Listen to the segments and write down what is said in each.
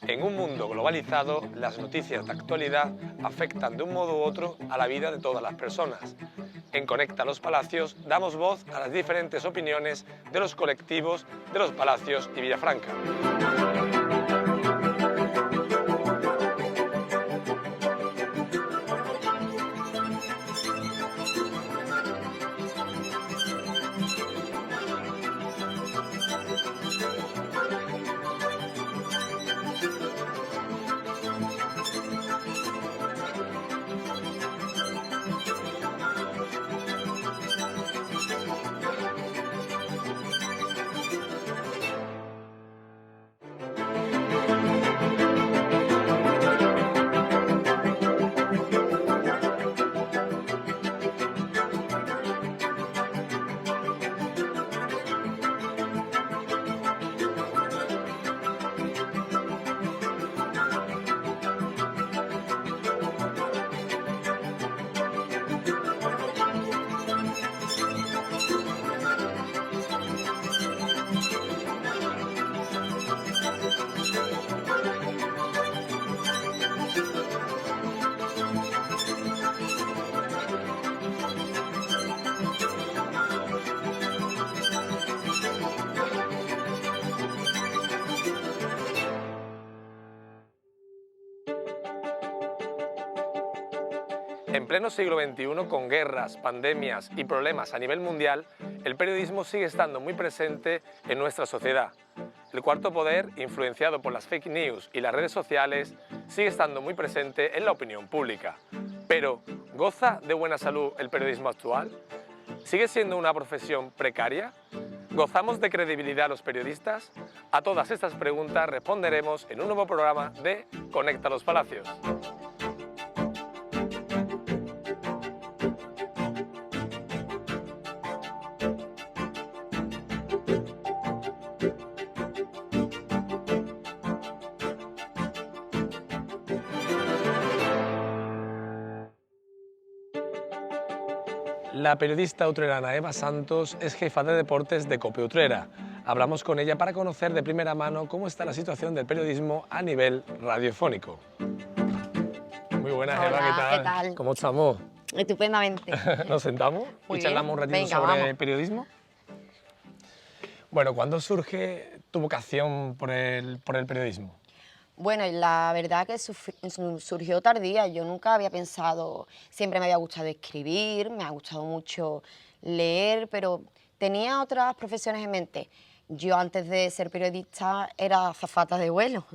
En un mundo globalizado, las noticias de actualidad afectan de un modo u otro a la vida de todas las personas. En Conecta los Palacios damos voz a las diferentes opiniones de los colectivos de los Palacios y Villafranca. En pleno siglo XXI, con guerras, pandemias y problemas a nivel mundial, el periodismo sigue estando muy presente en nuestra sociedad. El cuarto poder, influenciado por las fake news y las redes sociales, sigue estando muy presente en la opinión pública. Pero, ¿goza de buena salud el periodismo actual? ¿Sigue siendo una profesión precaria? ¿Gozamos de credibilidad los periodistas? A todas estas preguntas responderemos en un nuevo programa de Conecta los Palacios. La periodista utrerana Eva Santos es jefa de deportes de COPE Utrera. Hablamos con ella para conocer de primera mano cómo está la situación del periodismo a nivel radiofónico. Muy buenas, Hola, Eva, ¿qué tal? ¿qué tal? ¿Cómo estamos? Estupendamente. ¿Nos sentamos Muy y charlamos un bien. ratito Venga, sobre vamos. periodismo? Bueno, ¿cuándo surge tu vocación por el periodismo? Bueno, la verdad que surgió tardía. Yo nunca había pensado, siempre me había gustado escribir, me ha gustado mucho leer, pero tenía otras profesiones en mente. Yo antes de ser periodista era azafata de vuelo.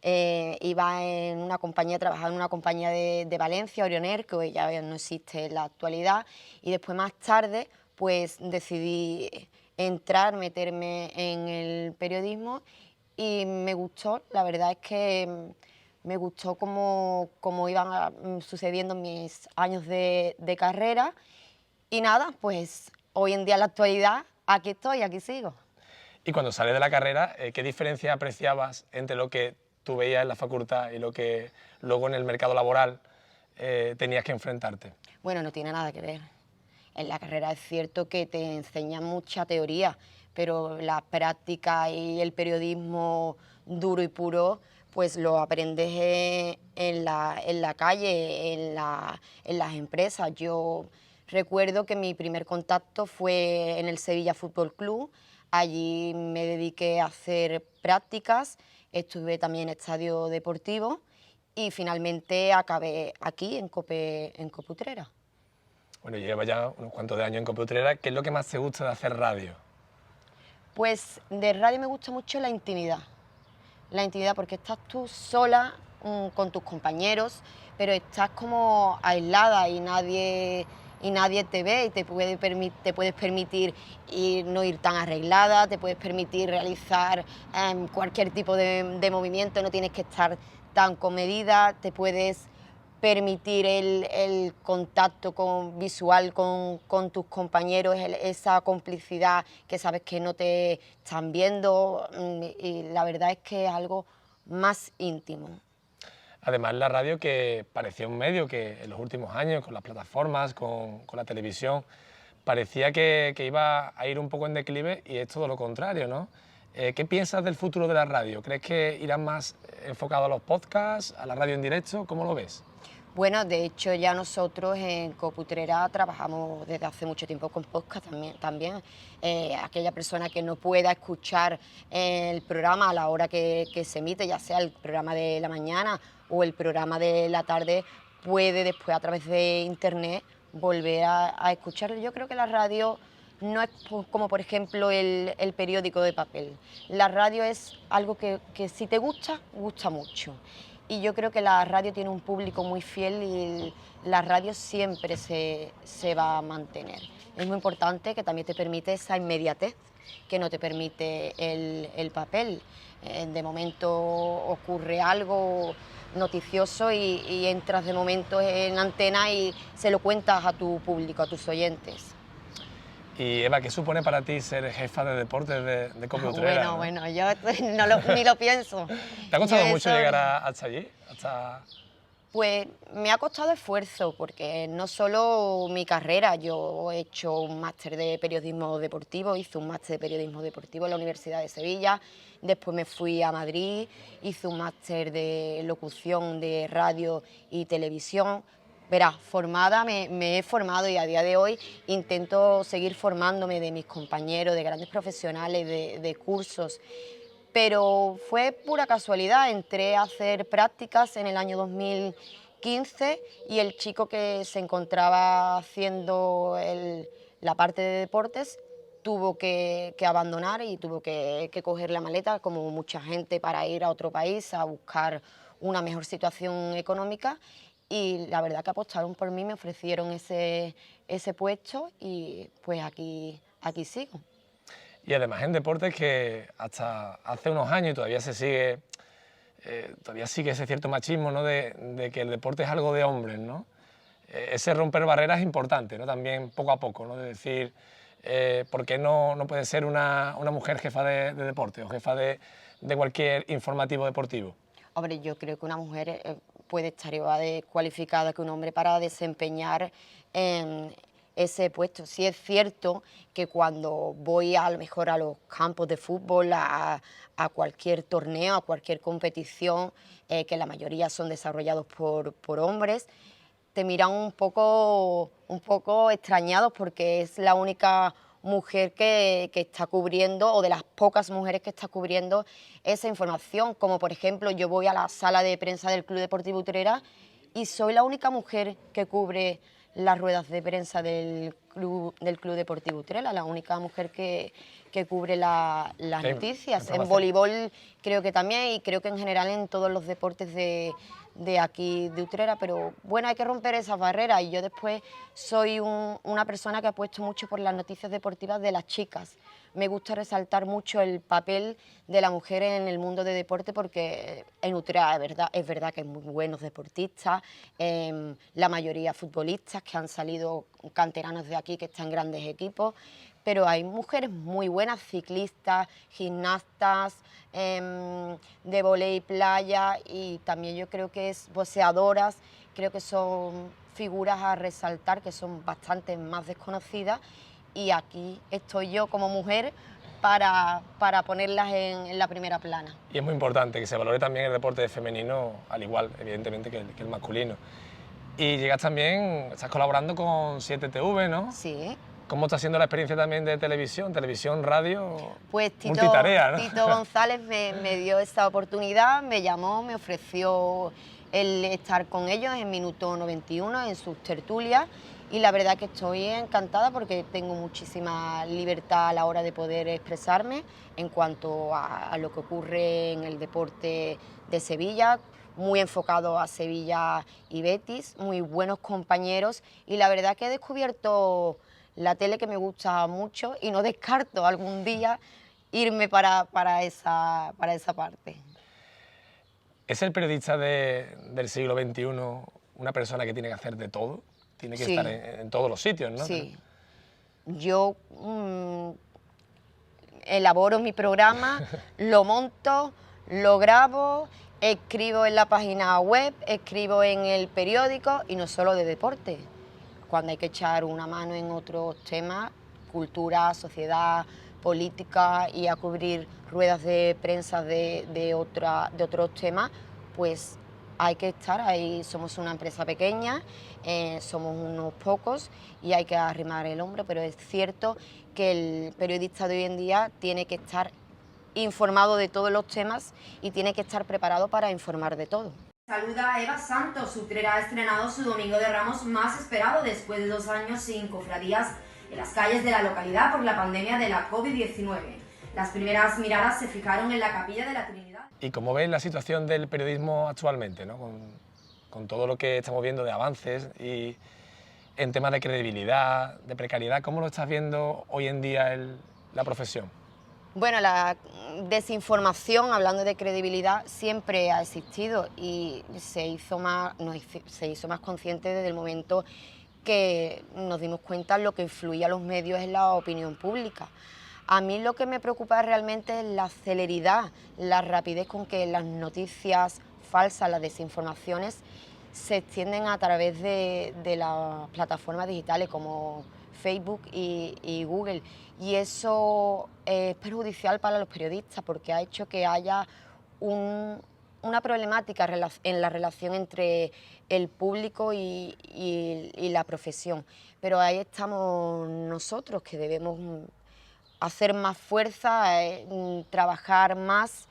Iba en una compañía, trabajaba en una compañía de Valencia, Orioner, que hoy ya no existe en la actualidad, y después más tarde pues decidí meterme en el periodismo y me gustó. La verdad es que me gustó cómo iban sucediendo mis años de carrera y nada, pues hoy en día en la actualidad aquí estoy, aquí sigo. Y cuando sales de la carrera, ¿qué diferencia apreciabas entre lo que tú veías en la facultad y lo que luego en el mercado laboral tenías que enfrentarte? Bueno, no tiene nada que ver. En la carrera es cierto que te enseñan mucha teoría, pero la práctica y el periodismo duro y puro, pues lo aprendes en la calle, en las empresas. Yo recuerdo que mi primer contacto fue en el Sevilla Fútbol Club. Allí me dediqué a hacer prácticas, estuve también en estadio deportivo y finalmente acabé aquí en COPE Utrera. Bueno, llevas ya unos cuantos de años en COPE Utrera. ¿Qué es lo que más te gusta de hacer radio? Pues de radio me gusta mucho la intimidad porque estás tú sola con tus compañeros, pero estás como aislada y nadie te ve y te puedes permitir no ir tan arreglada, te puedes permitir realizar cualquier tipo de movimiento, no tienes que estar tan comedida, te puedes permitir el contacto visual con tus compañeros, esa complicidad que sabes que no te están viendo, y la verdad es que es algo más íntimo. Además, la radio, que parecía un medio que en los últimos años, con las plataformas, con la televisión, parecía que iba a ir un poco en declive, y es todo lo contrario, ¿no? ¿Qué piensas del futuro de la radio? ¿Crees que irán más enfocados a los podcasts, a la radio en directo? ¿Cómo lo ves? Bueno, de hecho ya nosotros en Coputrera trabajamos desde hace mucho tiempo con podcast también. Aquella persona que no pueda escuchar el programa a la hora que se emite, ya sea el programa de la mañana o el programa de la tarde, puede después a través de internet volver a escucharlo. Yo creo que la radio no es como por ejemplo el periódico de papel. La radio es algo que si te gusta, gusta mucho. Y yo creo que la radio tiene un público muy fiel y la radio siempre se va a mantener. Es muy importante que también te permite esa inmediatez que no te permite el papel. De momento ocurre algo noticioso y entras de momento en antena y se lo cuentas a tu público, a tus oyentes. Y Eva, ¿qué supone para ti ser jefa de deportes de Cope Utrera? Bueno, yo ni lo pienso. ¿Te ha costado mucho llegar hasta allí? Pues me ha costado esfuerzo, porque no solo mi carrera, yo he hecho un máster de periodismo deportivo, hice un máster de periodismo deportivo en la Universidad de Sevilla, después me fui a Madrid, hice un máster de locución de radio y televisión. Verás, formada me he formado y a día de hoy intento seguir formándome de mis compañeros, de grandes profesionales, de cursos. Pero fue pura casualidad, entré a hacer prácticas en el año 2015 y el chico que se encontraba haciendo la parte de deportes tuvo que abandonar y tuvo que coger la maleta, como mucha gente, para ir a otro país a buscar una mejor situación económica. Y la verdad que apostaron por mí, me ofrecieron ese puesto y pues aquí sigo. Y además en deportes que hasta hace unos años y todavía sigue ese cierto machismo, ¿no? de que el deporte es algo de hombres, ¿no? Ese romper barreras es importante, ¿no? También poco a poco, ¿no? De decir, ¿por qué no puede ser una mujer jefa de deporte o jefa de cualquier informativo deportivo? Hombre, yo creo que una mujer puede estar igual de cualificada que un hombre para desempeñar ese puesto. Sí es cierto que cuando voy a lo mejor a los campos de fútbol, a cualquier torneo, a cualquier competición, que la mayoría son desarrollados por hombres, te miran un poco extrañados porque es la única mujer que está cubriendo, o de las pocas mujeres que está cubriendo esa información, como por ejemplo yo voy a la sala de prensa del Club Deportivo Utrera y soy la única mujer que cubre las ruedas de prensa del Club Deportivo Utrera, la única mujer que cubre las noticias. En voleibol creo que también, y creo que en general en todos los deportes de aquí de Utrera, pero bueno, hay que romper esas barreras y yo después soy una persona que apuesto mucho por las noticias deportivas de las chicas. Me gusta resaltar mucho el papel de la mujer en el mundo de deporte porque en Utrera es verdad que hay muy buenos deportistas, la mayoría futbolistas que han salido canteranos de aquí que están en grandes equipos, pero hay mujeres muy buenas, ciclistas, gimnastas, de vóley playa, y también yo creo que es boxeadoras, creo que son figuras a resaltar que son bastante más desconocidas, y aquí estoy yo como mujer para ponerlas en la primera plana. Y es muy importante que se valore también el deporte femenino, al igual, evidentemente, que el masculino. Y estás colaborando con 7TV, ¿no? Sí. ¿Cómo está siendo la experiencia también de televisión, radio? Pues multitarea, ¿no? Tito González me dio esa oportunidad, me llamó, me ofreció el estar con ellos en Minuto 91, en sus tertulias, y la verdad que estoy encantada porque tengo muchísima libertad a la hora de poder expresarme en cuanto a lo que ocurre en el deporte de Sevilla, muy enfocado a Sevilla y Betis, muy buenos compañeros, y la verdad que he descubierto la tele que me gusta mucho y no descarto algún día irme para esa parte. ¿Es el periodista del siglo XXI una persona que tiene que hacer de todo? Tiene que estar en todos los sitios, ¿no? Sí. Yo elaboro mi programa, lo monto, lo grabo, escribo en la página web, escribo en el periódico, y no solo de deporte. Cuando hay que echar una mano en otros temas, cultura, sociedad, política y a cubrir ruedas de prensa de otros temas, pues hay que estar ahí. Somos una empresa pequeña, somos unos pocos y hay que arrimar el hombro, pero es cierto que el periodista de hoy en día tiene que estar informado de todos los temas y tiene que estar preparado para informar de todo. Saluda a Eva Santos. Utrera ha estrenado su Domingo de Ramos más esperado después de 2 años sin cofradías en las calles de la localidad por la pandemia de la COVID-19. Las primeras miradas se fijaron en la Capilla de la Trinidad. ¿Y cómo ves la situación del periodismo actualmente, ¿no? Con todo lo que estamos viendo de avances y en temas de credibilidad, de precariedad, ¿cómo lo estás viendo hoy en día la profesión? Bueno, la desinformación, hablando de credibilidad, siempre ha existido y se hizo más consciente desde el momento que nos dimos cuenta de lo que influía a los medios en la opinión pública. A mí lo que me preocupa realmente es la celeridad, la rapidez con que las noticias falsas, las desinformaciones, se extienden a través de las plataformas digitales como Facebook y Google, y eso es perjudicial para los periodistas porque ha hecho que haya una problemática en la relación entre el público y la profesión. Pero ahí estamos nosotros, que debemos hacer más fuerza, trabajar más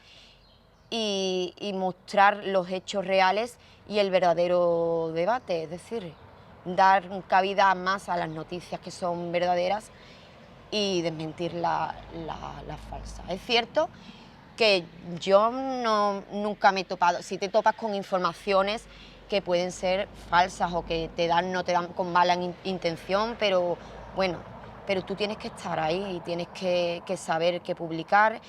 y mostrar los hechos reales y el verdadero debate, es decir, dar cabida más a las noticias que son verdaderas y desmentir las falsas. Es cierto que yo nunca me he topado, si te topas con informaciones que pueden ser falsas o que no te dan con mala intención, pero bueno, pero tú tienes que estar ahí y tienes que saber qué publicar.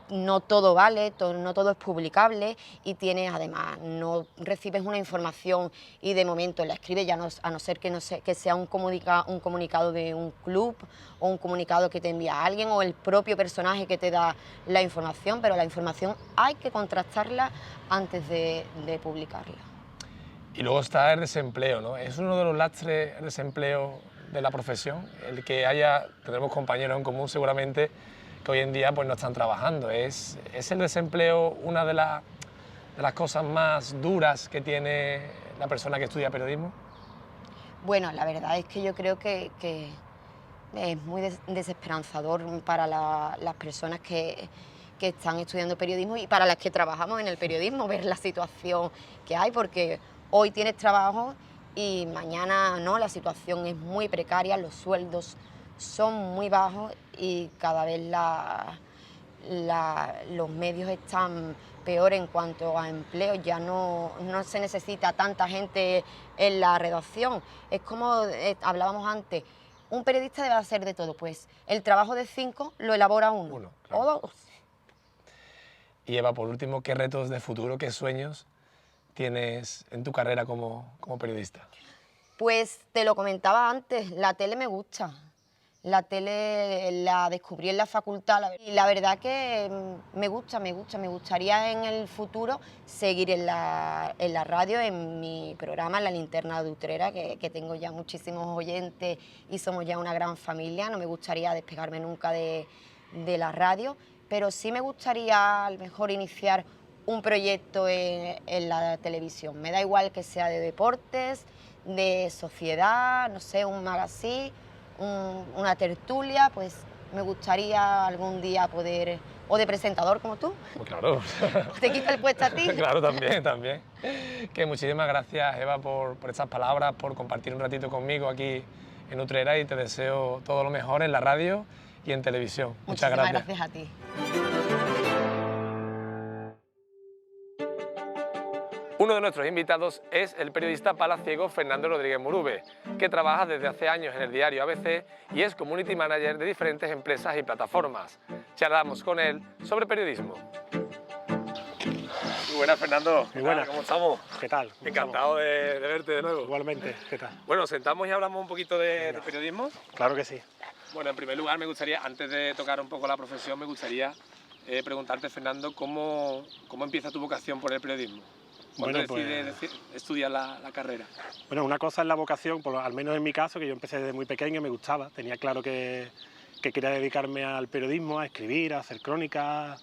No todo vale, no todo es publicable y tienes, además, no recibes una información y de momento la escribes, a no ser que sea un comunicado de un club o un comunicado que te envía alguien o el propio personaje que te da la información, pero la información hay que contrastarla antes de publicarla. Y luego está el desempleo, ¿no? Es uno de los lastres, el desempleo de la profesión, tenemos compañeros en común seguramente que hoy en día pues no están trabajando. ¿Es el desempleo una de las cosas más duras que tiene la persona que estudia periodismo? Bueno, la verdad es que yo creo que es muy desesperanzador para las personas que están estudiando periodismo y para las que trabajamos en el periodismo, ver la situación que hay, porque hoy tienes trabajo y mañana no, la situación es muy precaria, los sueldos son muy bajos y cada vez los medios están peor en cuanto a empleo, ya no se necesita tanta gente en la redacción. Es como hablábamos antes, un periodista debe hacer de todo, pues el trabajo de 5 lo elabora uno claro. o 2. Y Eva, por último, ¿qué retos de futuro, qué sueños tienes en tu carrera como periodista? Pues te lo comentaba antes, la tele me gusta. La tele la descubrí en la facultad y la verdad que me gustaría en el futuro seguir en la radio, en mi programa, La Linterna de Utrera, que tengo ya muchísimos oyentes y somos ya una gran familia. No me gustaría despegarme nunca de la radio, pero sí me gustaría a lo mejor iniciar un proyecto en la televisión. Me da igual que sea de deportes, de sociedad, no sé, un magazine, una tertulia, pues me gustaría algún día poder, o de presentador como tú. Pues claro. ¿Te quita el puesto a ti? Claro, también. Que muchísimas gracias, Eva, por estas palabras, por compartir un ratito conmigo aquí en Utrera y te deseo todo lo mejor en la radio y en televisión. Muchas gracias. Muchísimas gracias a ti. Uno de nuestros invitados es el periodista palaciego Fernando Rodríguez Murube, que trabaja desde hace años en el diario ABC y es community manager de diferentes empresas y plataformas. Charlamos con él sobre periodismo. Muy buenas, Fernando. Muy buenas. ¿Cómo estamos? ¿Qué tal? Encantado de verte de nuevo. Igualmente, ¿qué tal? Bueno, nos sentamos y hablamos un poquito de periodismo. Claro que sí. Bueno, en primer lugar me gustaría, antes de tocar un poco la profesión, me gustaría preguntarte, Fernando, ¿cómo empieza tu vocación por el periodismo? ¿Cuándo decides estudiar la carrera? Bueno, una cosa es la vocación, al menos en mi caso, que yo empecé desde muy pequeño y me gustaba. Tenía claro que que quería dedicarme al periodismo, a escribir, a hacer crónicas,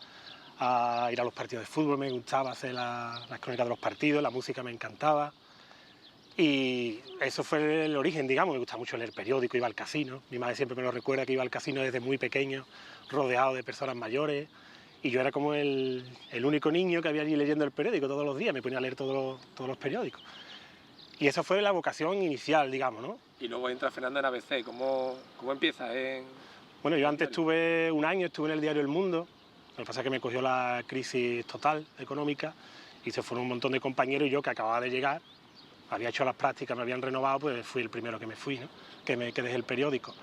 a ir a los partidos de fútbol, me gustaba hacer las crónicas de los partidos, la música me encantaba. Y eso fue el origen, digamos, me gustaba mucho leer periódico, iba al casino, mi madre siempre me lo recuerda que iba al casino desde muy pequeño, rodeado de personas mayores, y yo era como el único niño que había allí leyendo el periódico todos los días, me ponía a leer todos los periódicos. Y esa fue la vocación inicial, digamos, ¿no? Y luego entra Fernando en ABC, ¿cómo empieza? Bueno, yo antes estuve un año, estuve en el diario El Mundo, lo que pasa es que me cogió la crisis total económica y se fueron un montón de compañeros y yo que acababa de llegar, había hecho las prácticas, me habían renovado, pues fui el primero que me fui, ¿no? que dejé el periódico.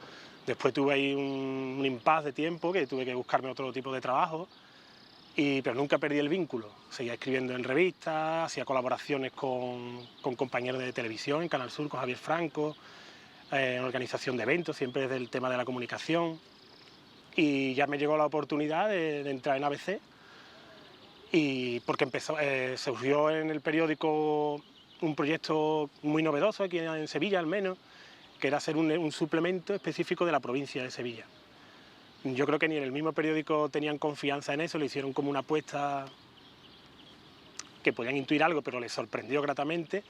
Después tuve ahí un impasse de tiempo, que tuve que buscarme otro tipo de trabajo, pero nunca perdí el vínculo. Seguía escribiendo en revistas, hacía colaboraciones con compañeros de televisión, en Canal Sur, con Javier Franco, en organización de eventos, siempre desde el tema de la comunicación. Y ya me llegó la oportunidad de entrar en ABC, y porque surgió en el periódico un proyecto muy novedoso aquí en Sevilla al menos, que era hacer un suplemento específico de la provincia de Sevilla. Yo creo que ni en el mismo periódico tenían confianza en eso, le hicieron como una apuesta que podían intuir algo, pero les sorprendió gratamente,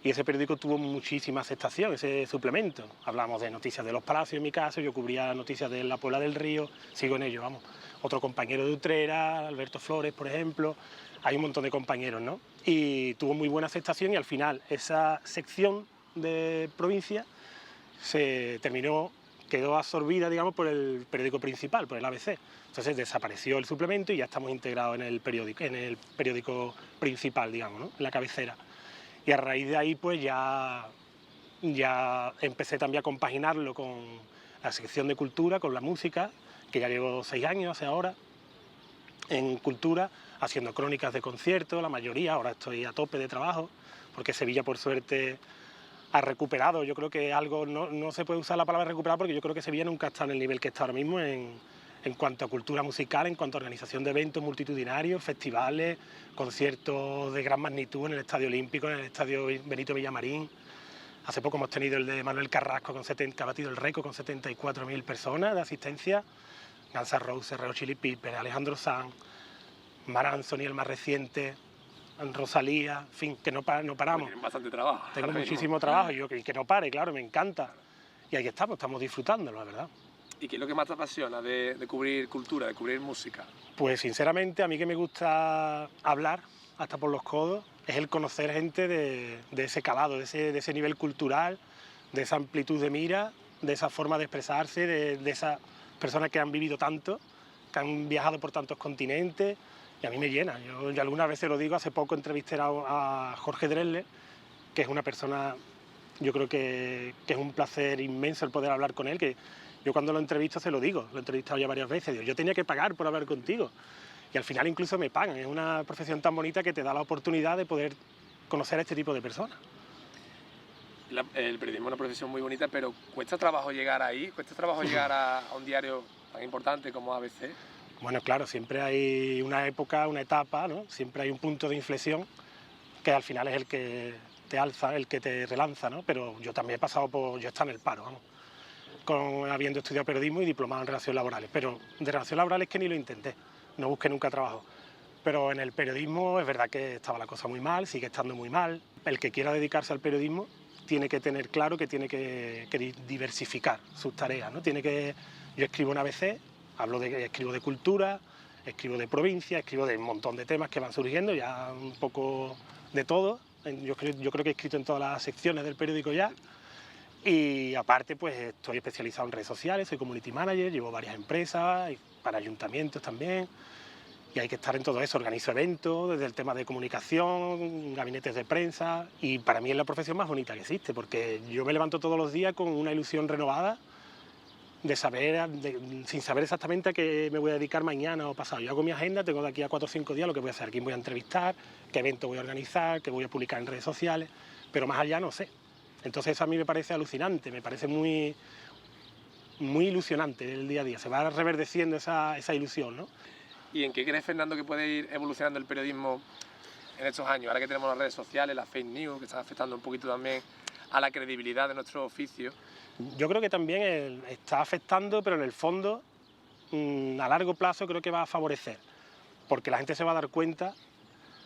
y ese periódico tuvo muchísima aceptación, ese suplemento. Hablamos de noticias de los Palacios en mi caso, yo cubría noticias de la Puebla del Río, sigo en ello, vamos. Otro compañero de Utrera, Alberto Flores, por ejemplo, hay un montón de compañeros, ¿no? Y tuvo muy buena aceptación y al final esa sección de provincia quedó absorbida, digamos, por el periódico principal, por el ABC. Entonces desapareció el suplemento y ya estamos integrados en el periódico principal, digamos, ¿no? En la cabecera. Y a raíz de ahí, pues ya empecé también a compaginarlo con la sección de cultura, con la música, que ya llevo 6 años hace ahora, en cultura, haciendo crónicas de conciertos, la mayoría. Ahora estoy a tope de trabajo, porque Sevilla, por suerte, ha recuperado. Yo creo que algo, no se puede usar la palabra recuperar, porque yo creo que Sevilla nunca está en el nivel que está ahora mismo en cuanto a cultura musical, en cuanto a organización de eventos multitudinarios, festivales, conciertos de gran magnitud en el Estadio Olímpico, en el Estadio Benito Villamarín. Hace poco hemos tenido el de Manuel Carrasco, que ha batido el récord con 74.000 personas de asistencia. Guns N' Roses, Red Hot Chili Peppers, Alejandro Sanz, Marc Anthony, el más reciente, Rosalía, en fin, que no paramos. Tienen bastante trabajo. Tengo muchísimo trabajo y que no pare, claro, me encanta. Y ahí estamos disfrutándolo, la verdad. ¿Y qué es lo que más te apasiona de cubrir cultura, de cubrir música? Pues sinceramente, a mí que me gusta hablar hasta por los codos, es el conocer gente de ese calado, de ese nivel cultural, de esa amplitud de mira, de esa forma de expresarse, de esas personas que han vivido tanto, que han viajado por tantos continentes, y a mí me llena. Yo algunas veces lo digo, hace poco entrevisté a Jorge Drexler, que es una persona, yo creo que es un placer inmenso el poder hablar con él, que yo cuando lo entrevisto se lo digo, lo he entrevistado ya varias veces, digo, yo tenía que pagar por hablar contigo, y al final incluso me pagan. Es una profesión tan bonita que te da la oportunidad de poder conocer a este tipo de personas. El periodismo es una profesión muy bonita, pero ¿cuesta trabajo llegar ahí? ¿Cuesta trabajo llegar a un diario tan importante como ABC? Bueno, claro, siempre hay una época, una etapa, ¿no? Siempre hay un punto de inflexión que al final es el que te alza, el que te relanza, ¿no? Pero yo también he pasado yo he estado en el paro, vamos, habiendo estudiado periodismo y diplomado en relaciones laborales, pero de relaciones laborales que ni lo intenté, no busqué nunca trabajo. Pero en el periodismo es verdad que estaba la cosa muy mal, sigue estando muy mal. El que quiera dedicarse al periodismo tiene que tener claro que tiene que diversificar sus tareas, ¿no? Yo escribo en ABC, escribo de cultura, escribo de provincia, escribo de un montón de temas que van surgiendo, ya un poco de todo. Yo creo que he escrito en todas las secciones del periódico ya. Y aparte, pues estoy especializado en redes sociales, soy community manager, llevo varias empresas, y para ayuntamientos también. Y hay que estar en todo eso, organizo eventos, desde el tema de comunicación, gabinetes de prensa, y para mí es la profesión más bonita que existe, porque yo me levanto todos los días con una ilusión renovada de saber, sin saber exactamente a qué me voy a dedicar mañana o pasado. Yo hago mi agenda, tengo de aquí a 4 o 5 días lo que voy a hacer, quién voy a entrevistar, qué evento voy a organizar, qué voy a publicar en redes sociales, pero más allá no sé. Entonces eso a mí me parece alucinante, me parece muy ilusionante el día a día, se va reverdeciendo esa ilusión, ¿no? ¿Y en qué crees, Fernando, que puede ir evolucionando el periodismo en estos años? Ahora que tenemos las redes sociales, las fake news, que están afectando un poquito también a la credibilidad de nuestro oficio. Yo creo que también está afectando, pero en el fondo, a largo plazo creo que va a favorecer, porque la gente se va a dar cuenta.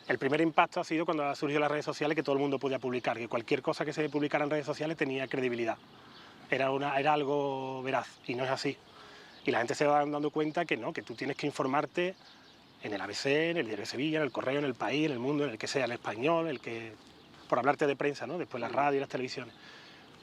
El primer impacto ha sido cuando han surgido las redes sociales, que todo el mundo podía publicar, que cualquier cosa que se publicara en redes sociales tenía credibilidad, era algo veraz, y no es así. Y la gente se va dando cuenta que no, que tú tienes que informarte en el ABC, en el Diario de Sevilla, en el Correo, en el País, en el Mundo, en el que sea, en Español, por hablarte de prensa, ¿no? Después la radio y las televisiones.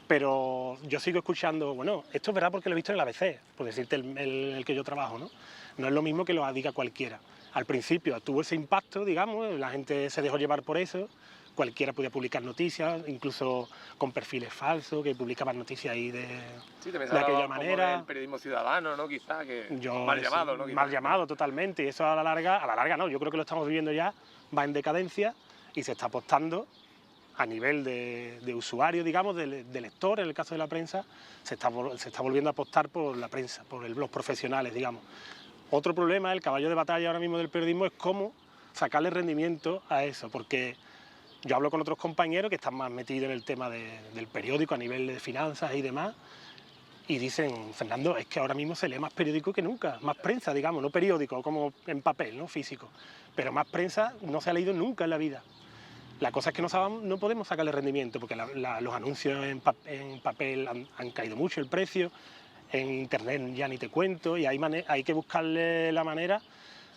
Pero yo sigo escuchando, bueno, esto es verdad porque lo he visto en el ABC, por decirte el que yo trabajo, ¿no? No es lo mismo que lo diga cualquiera. Al principio tuvo ese impacto, digamos, la gente se dejó llevar por eso, cualquiera podía publicar noticias, incluso con perfiles falsos, que publicaban noticias ahí de aquella manera. El periodismo ciudadano, ¿no? Quizá, que mal llamado, ¿no? Mal llamado, totalmente, y eso a la larga no, yo creo que lo estamos viviendo ya, va en decadencia y se está apostando a nivel de usuario, digamos, de lector, en el caso de la prensa, se está volviendo a apostar por la prensa, por los profesionales, digamos. Otro problema, el caballo de batalla ahora mismo del periodismo, es cómo sacarle rendimiento a eso, porque yo hablo con otros compañeros que están más metidos en el tema del periódico a nivel de finanzas y demás, y dicen, Fernando, es que ahora mismo se lee más periódico que nunca, más prensa, digamos, no periódico como en papel, no físico, pero más prensa no se ha leído nunca en la vida. La cosa es que no podemos sacarle rendimiento, porque los anuncios en papel han caído mucho el precio, en internet ya ni te cuento, y hay que buscarle la manera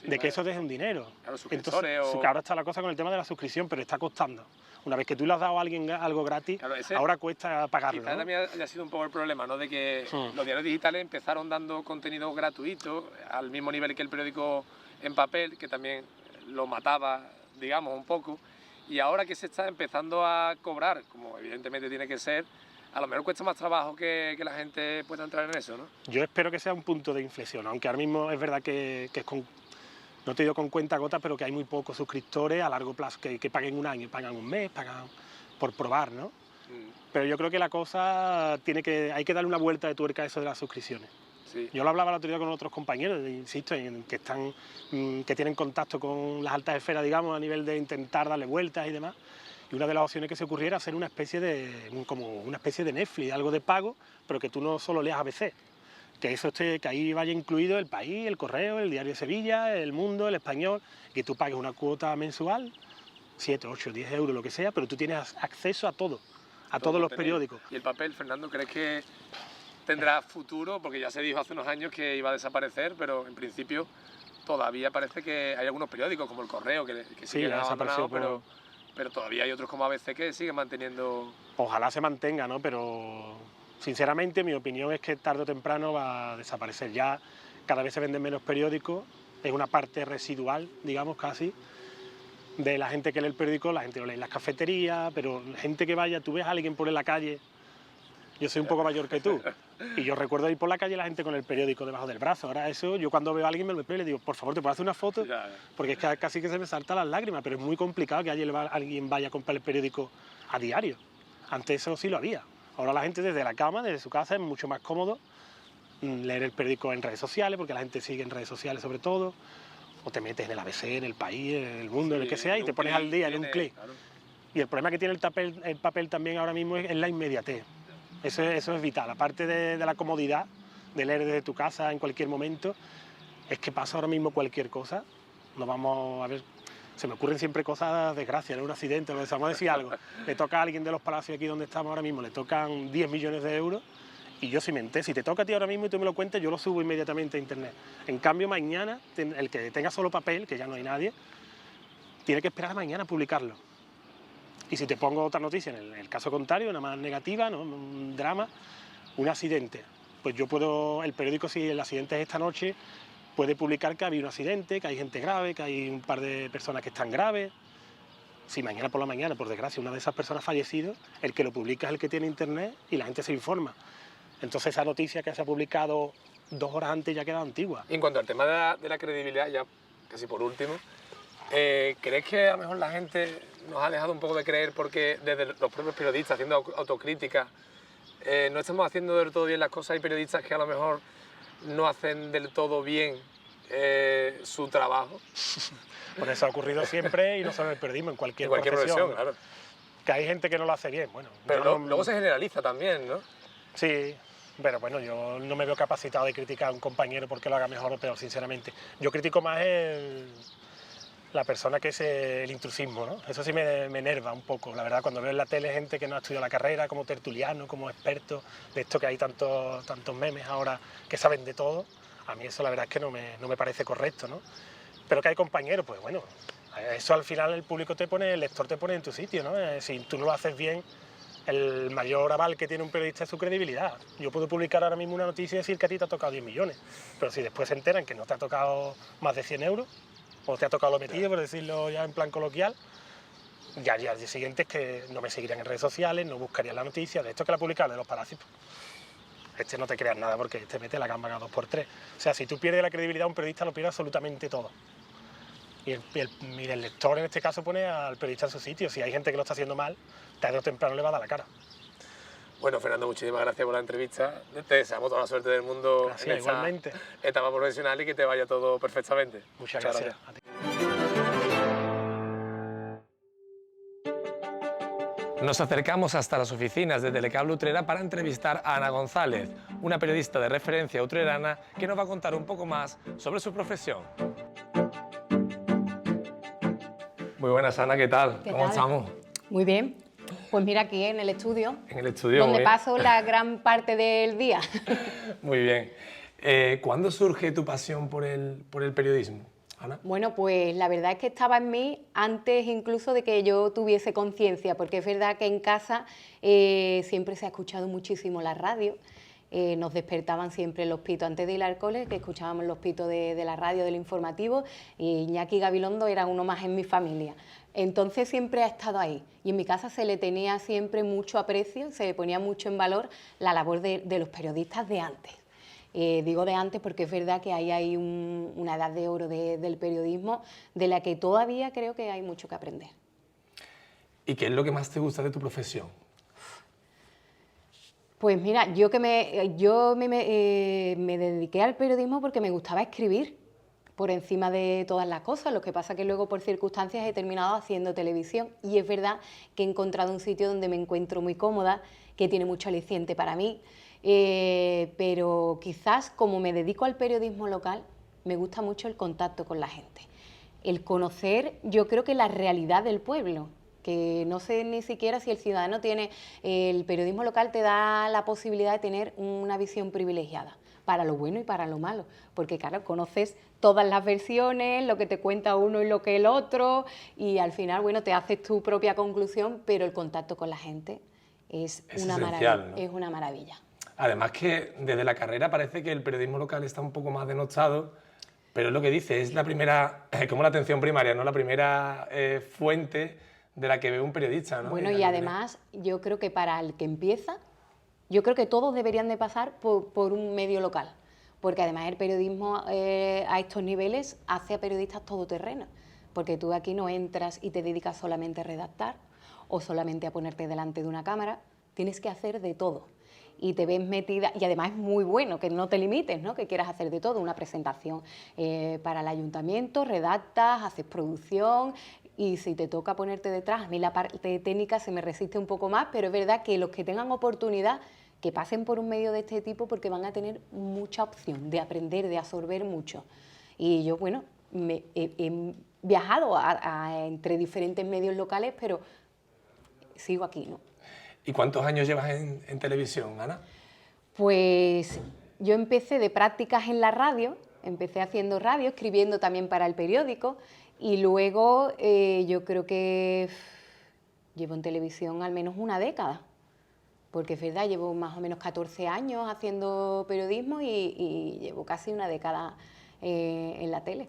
de que eso deje un dinero. Claro, suscriptores. Entonces, ahora está la cosa con el tema de la suscripción, pero está costando. Una vez que tú le has dado a alguien algo gratis, claro, ahora cuesta pagarlo. Quizás, ¿no? También haya sido un poco el problema, ¿no? De que los diarios digitales empezaron dando contenido gratuito, al mismo nivel que el periódico en papel, que también lo mataba, digamos, un poco. Y ahora que se está empezando a cobrar, como evidentemente tiene que ser, a lo mejor cuesta más trabajo que la gente pueda entrar en eso, ¿no? Yo espero que sea un punto de inflexión, aunque ahora mismo es verdad que es no te digo con cuentagotas, pero que hay muy pocos suscriptores a largo plazo, que paguen un año, pagan un mes, pagan por probar, ¿no? Pero yo creo que la cosa hay que darle una vuelta de tuerca a eso de las suscripciones. Sí. Yo lo hablaba el otro día con otros compañeros, insisto, que tienen contacto con las altas esferas, digamos, a nivel de intentar darle vueltas y demás. Y una de las opciones que se ocurriera era hacer una especie de Netflix, algo de pago, pero que tú no solo leas ABC, que ahí vaya incluido el País, el Correo, el Diario de Sevilla, el Mundo, el Español, que tú pagues una cuota mensual, 7, 8, 10 euros, lo que sea, pero tú tienes acceso a todo, a todos los periódicos. ¿Y el papel, Fernando, crees que tendrá futuro? Porque ya se dijo hace unos años que iba a desaparecer, pero en principio todavía parece que hay algunos periódicos como el Correo que sí han abandonado, pero todavía hay otros como ABC que siguen manteniendo. Ojalá se mantenga, ¿no? Pero sinceramente mi opinión es que tarde o temprano va a desaparecer. Ya cada vez se venden menos periódicos, es una parte residual, digamos, casi, de la gente que lee el periódico. La gente lo lee en las cafeterías, pero la gente que vaya, tú ves a alguien por la calle. Yo soy un poco mayor que tú, y yo recuerdo ir por la calle la gente con el periódico debajo del brazo. Ahora eso, yo cuando veo a alguien me lo le digo, por favor, ¿te puedo hacer una foto? Porque es que casi que se me saltan las lágrimas, pero es muy complicado que alguien vaya a comprar el periódico a diario. Antes eso sí lo había. Ahora la gente desde la cama, desde su casa, es mucho más cómodo leer el periódico en redes sociales, porque la gente sigue en redes sociales sobre todo, o te metes en el ABC, en el País, en el Mundo, en el que sea, y te pones al día en un clic. Claro. Y el problema que tiene el papel también ahora mismo es la inmediatez. Eso es vital, aparte de la comodidad de leer desde tu casa en cualquier momento, es que pasa ahora mismo cualquier cosa. Nos vamos a ver, se me ocurren siempre cosas de desgracia, ¿no? Un accidente, vamos a decir algo. Le toca a alguien de los palacios aquí donde estamos ahora mismo, le tocan 10 millones de euros, y yo si te toca a ti ahora mismo y tú me lo cuentas, yo lo subo inmediatamente a internet. En cambio mañana, el que tenga solo papel, que ya no hay nadie, tiene que esperar a mañana a publicarlo. Y si te pongo otra noticia, en el caso contrario, una más negativa, ¿no? Un drama, un accidente, pues el periódico, si el accidente es esta noche, puede publicar que ha habido un accidente, que hay gente grave, que hay un par de personas que están graves. Si mañana por la mañana, por desgracia, una de esas personas ha fallecido, el que lo publica es el que tiene internet y la gente se informa. Entonces esa noticia que se ha publicado 2 horas antes ya queda antigua. Y en cuanto al tema de la credibilidad, ya casi por último, ¿crees que a lo mejor la gente nos ha dejado un poco de creer porque desde los propios periodistas, haciendo autocrítica, no estamos haciendo del todo bien las cosas? Hay periodistas que a lo mejor no hacen del todo bien su trabajo. Bueno, eso ha ocurrido siempre y no solo en el periodismo, en cualquier profesión, claro. Que hay gente que no lo hace bien, bueno. Pero luego se generaliza también, ¿no? Sí, pero bueno, yo no me veo capacitado de criticar a un compañero porque lo haga mejor o peor, sinceramente. Yo critico más la persona que es el intrusismo, ¿no? Eso sí me enerva un poco, la verdad, cuando veo en la tele gente que no ha estudiado la carrera, como tertuliano, como experto, de esto que hay tantos memes ahora que saben de todo, a mí eso la verdad es que no me parece correcto, ¿no? Pero que hay compañeros, pues bueno, eso al final el público te pone, el lector te pone en tu sitio, ¿no? Si tú no lo haces bien, el mayor aval que tiene un periodista es su credibilidad. Yo puedo publicar ahora mismo una noticia y decir que a ti te ha tocado 10 millones, pero si después se enteran que no te ha tocado más de 100 euros, o te ha tocado lo metido, por decirlo ya en plan coloquial, ya al día siguiente es que no me seguirían en redes sociales, no buscarían la noticia, de esto que la publicaron de los palacios. No te creas nada porque te mete la gamba a 2x3. O sea, si tú pierdes la credibilidad, un periodista lo pierde absolutamente todo. Y el lector en este caso pone al periodista en su sitio. Si hay gente que lo está haciendo mal, tarde o temprano le va a dar la cara. Bueno, Fernando, muchísimas gracias por la entrevista. Te deseamos toda la suerte del mundo Gracias, en esta igualmente. etapa profesional y que te vaya todo perfectamente. Muchas gracias. A ti. Nos acercamos hasta las oficinas de Telecable Utrera para entrevistar a Ana González, una periodista de referencia utrerana que nos va a contar un poco más sobre su profesión. Muy buenas, Ana, ¿qué tal? ¿Qué ¿Cómo tal? estamos? Muy bien. Pues mira, aquí en el estudio, En el estudio. donde muy bien. paso la gran parte del día. Muy bien. ¿Cuándo surge tu pasión por el periodismo, Ana? Bueno, pues la verdad es que estaba en mí antes incluso de que yo tuviese conciencia, porque es verdad que en casa siempre se ha escuchado muchísimo la radio. Nos despertaban siempre los pitos antes de ir al cole, que escuchábamos los pitos de la radio, del informativo, y Iñaki Gabilondo era uno más en mi familia. Entonces siempre ha estado ahí, y en mi casa se le tenía siempre mucho aprecio, se le ponía mucho en valor la labor de los periodistas de antes. Digo de antes porque es verdad que ahí hay una edad de oro del periodismo de la que todavía creo que hay mucho que aprender. ¿Y qué es lo que más te gusta de tu profesión? Pues mira, yo me dediqué al periodismo porque me gustaba escribir por encima de todas las cosas. Lo que pasa que luego por circunstancias he terminado haciendo televisión y es verdad que he encontrado un sitio donde me encuentro muy cómoda, que tiene mucho aliciente para mí, pero quizás como me dedico al periodismo local, me gusta mucho el contacto con la gente, el conocer, yo creo que la realidad del pueblo, que no sé ni siquiera si el ciudadano tiene, el periodismo local te da la posibilidad de tener una visión privilegiada, para lo bueno y para lo malo, porque claro, conoces todas las versiones, lo que te cuenta uno y lo que el otro, y al final, bueno, te haces tu propia conclusión, pero el contacto con la gente es una esencial, maravilla, ¿no? es una maravilla. Además que desde la carrera parece que el periodismo local está un poco más denostado, pero es lo que dice, es la primera, como la atención primaria, ¿no? La primera fuente de la que ve un periodista, ¿no? Bueno, y además yo creo que para el que empieza, yo creo que todos deberían de pasar por un medio local, porque además el periodismo a estos niveles hace a periodistas todoterreno, porque tú aquí no entras y te dedicas solamente a redactar o solamente a ponerte delante de una cámara, tienes que hacer de todo. Y te ves metida, y además es muy bueno que no te limites, ¿no? Que quieras hacer de todo, una presentación para el ayuntamiento, redactas, haces producción, y si te toca ponerte detrás, a mí la parte técnica se me resiste un poco más, pero es verdad que los que tengan oportunidad, que pasen por un medio de este tipo porque van a tener mucha opción de aprender, de absorber mucho. Y yo, bueno, he viajado entre diferentes medios locales, pero sigo aquí, ¿no? ¿Y cuántos años llevas en televisión, Ana? Pues yo empecé de prácticas en la radio, empecé haciendo radio, escribiendo también para el periódico y luego yo creo que llevo en televisión al menos una década, porque es verdad, llevo más o menos 14 años haciendo periodismo y llevo casi una década en la tele.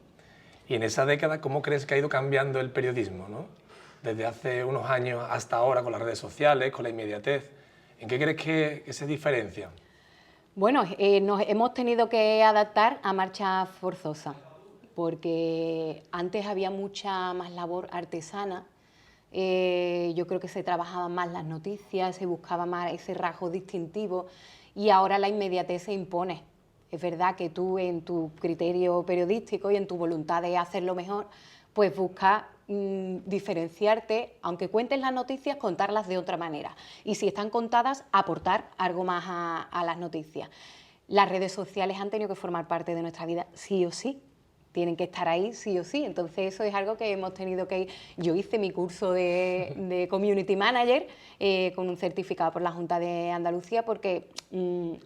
Y en esa década, ¿cómo crees que ha ido cambiando el periodismo, ¿no? Desde hace unos años hasta ahora, con las redes sociales, con la inmediatez. ¿En qué crees que se diferencian? Bueno, nos hemos tenido que adaptar a marcha forzosa, porque antes había mucha más labor artesana. Yo creo que se trabajaban más las noticias, se buscaba más ese rasgo distintivo y ahora la inmediatez se impone. Es verdad que tú en tu criterio periodístico y en tu voluntad de hacerlo mejor, pues busca diferenciarte, aunque cuentes las noticias, contarlas de otra manera. Y si están contadas, aportar algo más a las noticias. Las redes sociales han tenido que formar parte de nuestra vida sí o sí. Tienen que estar ahí sí o sí, entonces eso es algo que hemos tenido que ir. Yo hice mi curso de Community Manager con un certificado por la Junta de Andalucía porque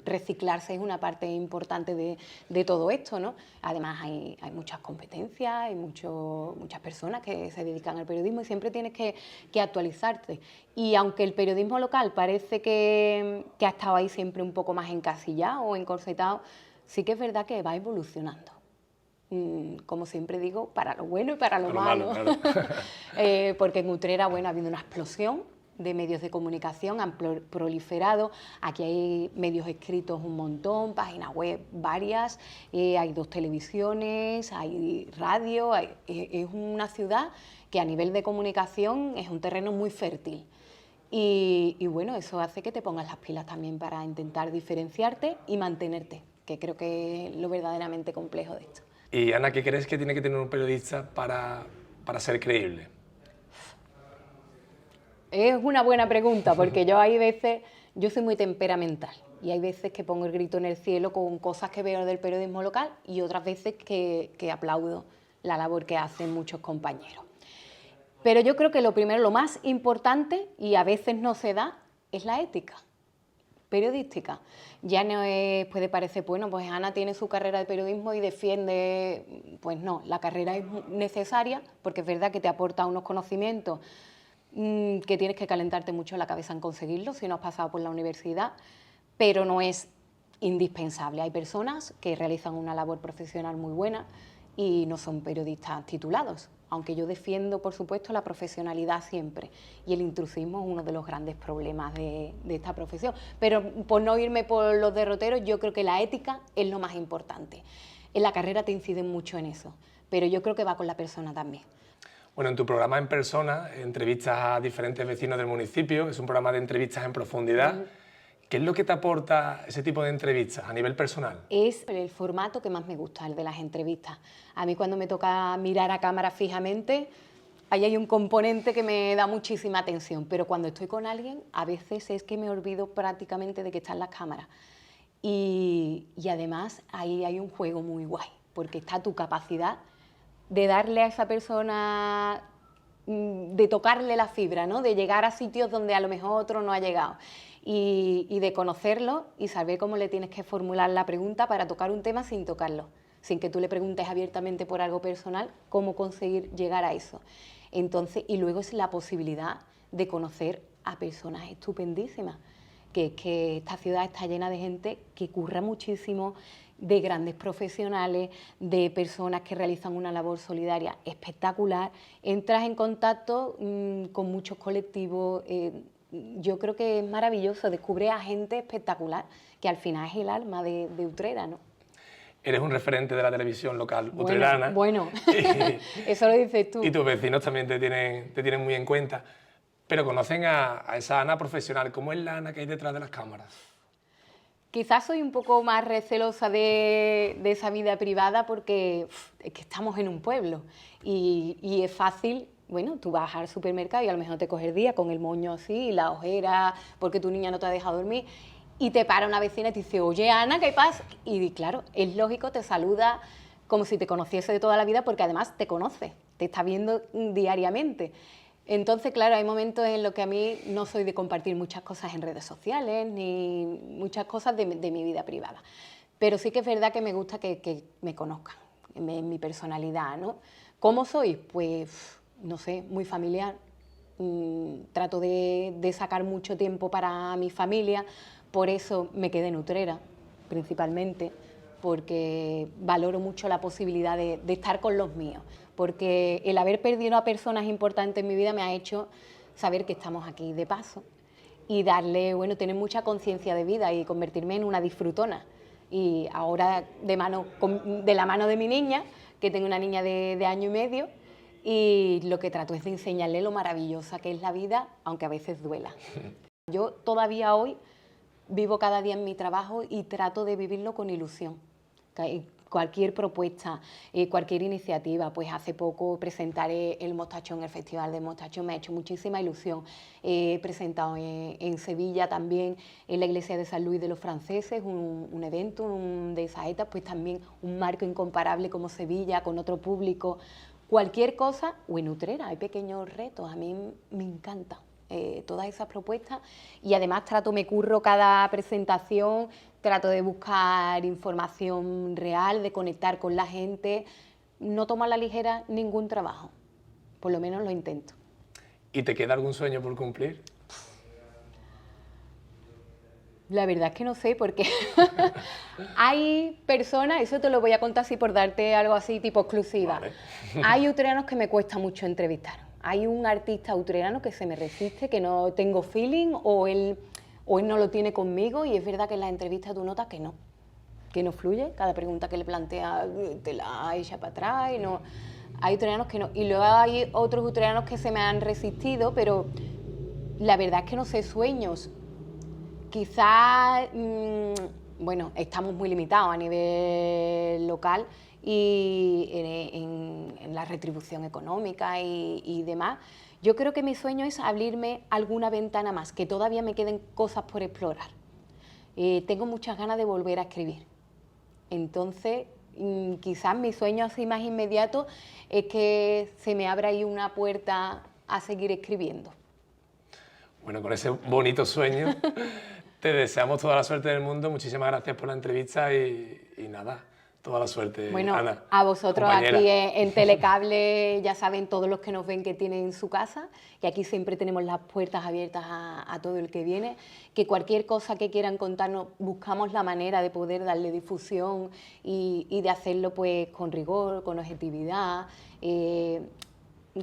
reciclarse es una parte importante de todo esto, ¿no? Además hay muchas competencias, hay muchas personas que se dedican al periodismo y siempre tienes que actualizarte. Y aunque el periodismo local parece que ha estado ahí siempre un poco más encasillado o encorsetado, sí que es verdad que va evolucionando. Como siempre digo, para lo bueno y para lo malo. Claro. Porque en Utrera, bueno, ha habido una explosión de medios de comunicación, han proliferado, aquí hay medios escritos un montón, páginas web varias, hay 2 televisiones, hay radio, es una ciudad que a nivel de comunicación es un terreno muy fértil. Y bueno, eso hace que te pongas las pilas también para intentar diferenciarte y mantenerte, que creo que es lo verdaderamente complejo de esto. Y Ana, ¿qué crees que tiene que tener un periodista para ser creíble? Es una buena pregunta, porque yo soy muy temperamental y hay veces que pongo el grito en el cielo con cosas que veo del periodismo local y otras veces que aplaudo la labor que hacen muchos compañeros. Pero yo creo que lo primero, lo más importante, y a veces no se da, es la ética periodística. Ya no puede parecer, bueno, pues Ana tiene su carrera de periodismo y defiende, pues no, la carrera es necesaria porque es verdad que te aporta unos conocimientos que tienes que calentarte mucho la cabeza en conseguirlo si no has pasado por la universidad, pero no es indispensable. Hay personas que realizan una labor profesional muy buena y no son periodistas titulados, aunque yo defiendo, por supuesto, la profesionalidad siempre, y el intrusismo es uno de los grandes problemas de esta profesión. Pero por no irme por los derroteros, yo creo que la ética es lo más importante. En la carrera te inciden mucho en eso, pero yo creo que va con la persona también. Bueno, en tu programa En Persona entrevistas a diferentes vecinos del municipio, es un programa de entrevistas en profundidad. ¿Qué es lo que te aporta ese tipo de entrevistas a nivel personal? Es el formato que más me gusta, el de las entrevistas. A mí cuando me toca mirar a cámara fijamente, ahí hay un componente que me da muchísima atención, pero cuando estoy con alguien, a veces es que me olvido prácticamente de que están las cámaras. Y además ahí hay un juego muy guay, porque está tu capacidad de darle a esa persona, de tocarle la fibra, ¿no? De llegar a sitios donde a lo mejor otro no ha llegado. Y de conocerlo y saber cómo le tienes que formular la pregunta para tocar un tema sin tocarlo, sin que tú le preguntes abiertamente por algo personal, cómo conseguir llegar a eso. Entonces, y luego es la posibilidad de conocer a personas estupendísimas, que es que esta ciudad está llena de gente que curra muchísimo, de grandes profesionales, de personas que realizan una labor solidaria espectacular. Entras en contacto con muchos colectivos. Yo creo que es maravilloso, descubre a gente espectacular, que al final es el alma de Utrera, ¿no? Eres un referente de la televisión local utrerana. Bueno, eso lo dices tú. Y tus vecinos también te tienen muy en cuenta. Pero conocen a esa Ana profesional. ¿Cómo es la Ana que hay detrás de las cámaras? Quizás soy un poco más recelosa de esa vida privada porque es que estamos en un pueblo y es fácil. Bueno, tú vas al supermercado y a lo mejor te coges el día con el moño así, la ojera, porque tu niña no te ha dejado dormir, y te para una vecina y te dice, oye, Ana, ¿qué pasa? Y claro, es lógico, te saluda como si te conociese de toda la vida, porque además te conoce, te está viendo diariamente. Entonces, claro, hay momentos en los que a mí no soy de compartir muchas cosas en redes sociales, ni muchas cosas de mi vida privada. Pero sí que es verdad que me gusta que me conozcan, en mi personalidad, ¿no? ¿Cómo soy? Pues no sé, muy familiar. Trato de sacar mucho tiempo para mi familia, por eso me quedé en Utrera, principalmente, porque valoro mucho la posibilidad de estar con los míos, porque el haber perdido a personas importantes en mi vida me ha hecho saber que estamos aquí de paso y darle, bueno, tener mucha conciencia de vida y convertirme en una disfrutona. Y ahora de la mano de mi niña, que tengo una niña de año y medio, y lo que trato es de enseñarle lo maravillosa que es la vida, aunque a veces duela. Yo todavía hoy vivo cada día en mi trabajo y trato de vivirlo con ilusión, cualquier propuesta, cualquier iniciativa. Pues hace poco presentaré el Mostachón, el Festival de Mostachón, me ha hecho muchísima ilusión. He presentado en Sevilla también, en la Iglesia de San Luis de los Franceses, un evento de saetas, pues también un marco incomparable como Sevilla, con otro público. Cualquier cosa, o en Utrera, hay pequeños retos, a mí me encanta todas esas propuestas, y además me curro cada presentación, trato de buscar información real, de conectar con la gente, no tomo a la ligera ningún trabajo, por lo menos lo intento. ¿Y te queda algún sueño por cumplir? La verdad es que no sé, porque hay personas, eso te lo voy a contar así por darte algo así tipo exclusiva. Vale. Hay utreranos que me cuesta mucho entrevistar. Hay un artista utrerano que se me resiste, que no tengo feeling, o él no lo tiene conmigo, y es verdad que en las entrevistas tú notas que no fluye. Cada pregunta que le plantea te la echa para atrás, y no. Hay utreranos que no. Y luego hay otros utreranos que se me han resistido, pero la verdad es que no sé, sueños. Quizás, bueno, estamos muy limitados a nivel local y en la retribución económica y demás. Yo creo que mi sueño es abrirme alguna ventana más, que todavía me queden cosas por explorar. Tengo muchas ganas de volver a escribir. Entonces, quizás mi sueño así más inmediato es que se me abra ahí una puerta a seguir escribiendo. Bueno, con ese bonito sueño te deseamos toda la suerte del mundo. Muchísimas gracias por la entrevista y nada, toda la suerte, bueno, Ana. A vosotros compañera. Aquí en Telecable, ya saben todos los que nos ven que tienen su casa, y aquí siempre tenemos las puertas abiertas a todo el que viene, que cualquier cosa que quieran contarnos, buscamos la manera de poder darle difusión y de hacerlo pues con rigor, con objetividad,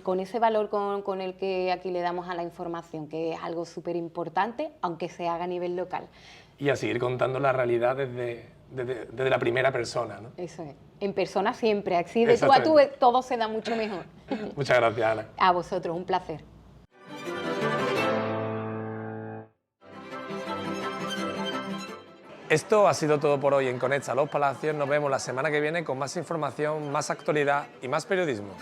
con ese valor con el que aquí le damos a la información, que es algo súper importante, aunque se haga a nivel local. Y a seguir contando la realidad desde la primera persona, ¿no? Eso es. En persona siempre, así de tú a tú todo se da mucho mejor. Muchas gracias, Ana. A vosotros, un placer. Esto ha sido todo por hoy en Conecta Los Palacios. Nos vemos la semana que viene con más información, más actualidad y más periodismo.